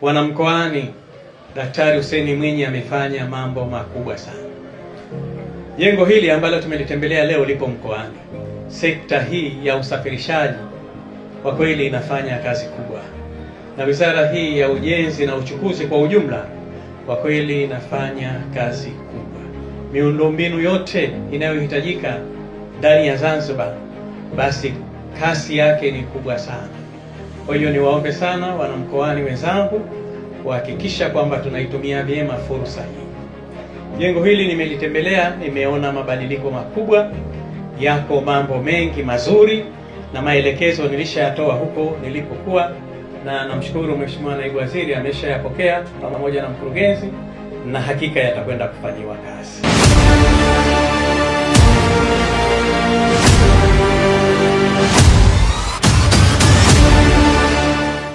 Wanamkoani, Daktari Hussein Mwinyi amefanya mambo makubwa sana. Jengo hili ambalo tumelitembelea leo lipo mkoani. Sekta hii ya usafirishaji kwa kweli inafanya kazi kubwa, na wizara hii ya ujenzi na uchukuzi kwa ujumla kwa kweli inafanya kazi kubwa. Miundombinu yote inayohitajika ndani ya Zanzibar, basi kasi yake ni kubwa sana. Kwa hiyo niwaombe sana wanamkoani wenzangu kuhakikisha kwamba tunaitumia vyema fursa hii. Jengo hili nimelitembelea, nimeona mabadiliko makubwa, yako mambo mengi mazuri na maelekezo nilishayatoa huko nilipokuwa, na namshukuru Mheshimiwa Naibu Waziri ameshayapokea pamoja na mkurugenzi, na hakika yatakwenda kufanyiwa kazi.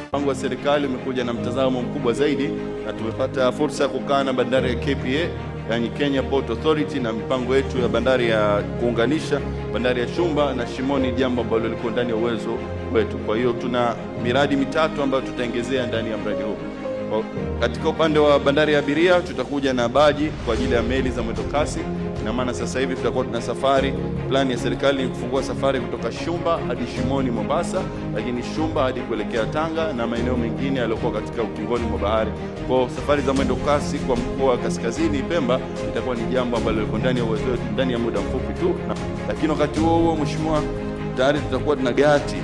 Mpango wa serikali umekuja na mtazamo mkubwa zaidi, na tumepata fursa ya kukaa na bandari ya KPA, yani Kenya Port Authority, na mipango yetu ya bandari ya kuunganisha bandari ya Shumba na Shimoni, jambo ambalo liko ndani ya uwezo wetu. Kwa hiyo tuna miradi mitatu ambayo tutaongezea ndani ya mradi huu. Katika upande wa bandari ya abiria tutakuja na baji kwa ajili ya meli za mwendo kasi. Na maana sasa hivi tutakuwa tuna safari, plani ya serikali ni kufungua safari kutoka Shumba hadi Shimoni Mombasa, lakini Shumba hadi kuelekea Tanga na maeneo mengine yaliyokuwa katika ukingoni mwa bahari. Kwa safari za mwendo kasi kwa mkoa wa Kaskazini Pemba itakuwa ni jambo ambalo liko ndani ya uwezo wetu ndani ya muda mfupi tu. Lakini wakati huo mheshimiwa, tayari tutakuwa tuna gati.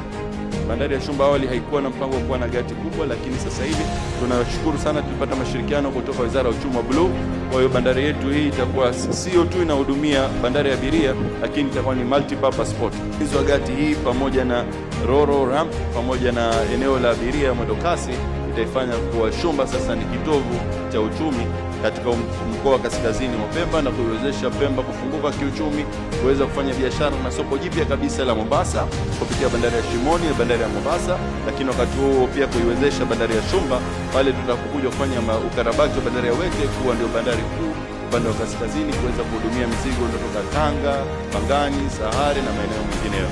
Bandari ya Shumba awali haikuwa na mpango wa kuwa na gati kubwa, lakini sasa hivi tunashukuru sana tulipata mashirikiano kutoka Wizara ya Uchumi wa Bluu. Kwa hiyo bandari yetu hii itakuwa sio tu inahudumia bandari ya abiria, lakini itakuwa ni multi-purpose port. Hizo gati hii pamoja na roro ramp pamoja na eneo la abiria mwendo kasi itaifanya kuwa Shumba sasa ni kitovu cha uchumi katika mkoa wa Kaskazini mwa Pemba, na kuiwezesha Pemba kufunguka kiuchumi, kuweza kufanya biashara na soko jipya kabisa la Mombasa kupitia bandari ya Shimoni na bandari ya Mombasa. Lakini wakati huo pia kuiwezesha bandari ya Shumba pale tutakuja kufanya ukarabati wa bandari ya Wete kuwa ndio bandari kuu upande wa kaskazini, kuweza kuhudumia mizigo kutoka Tanga, Pangani, Sahare na maeneo mengineyo.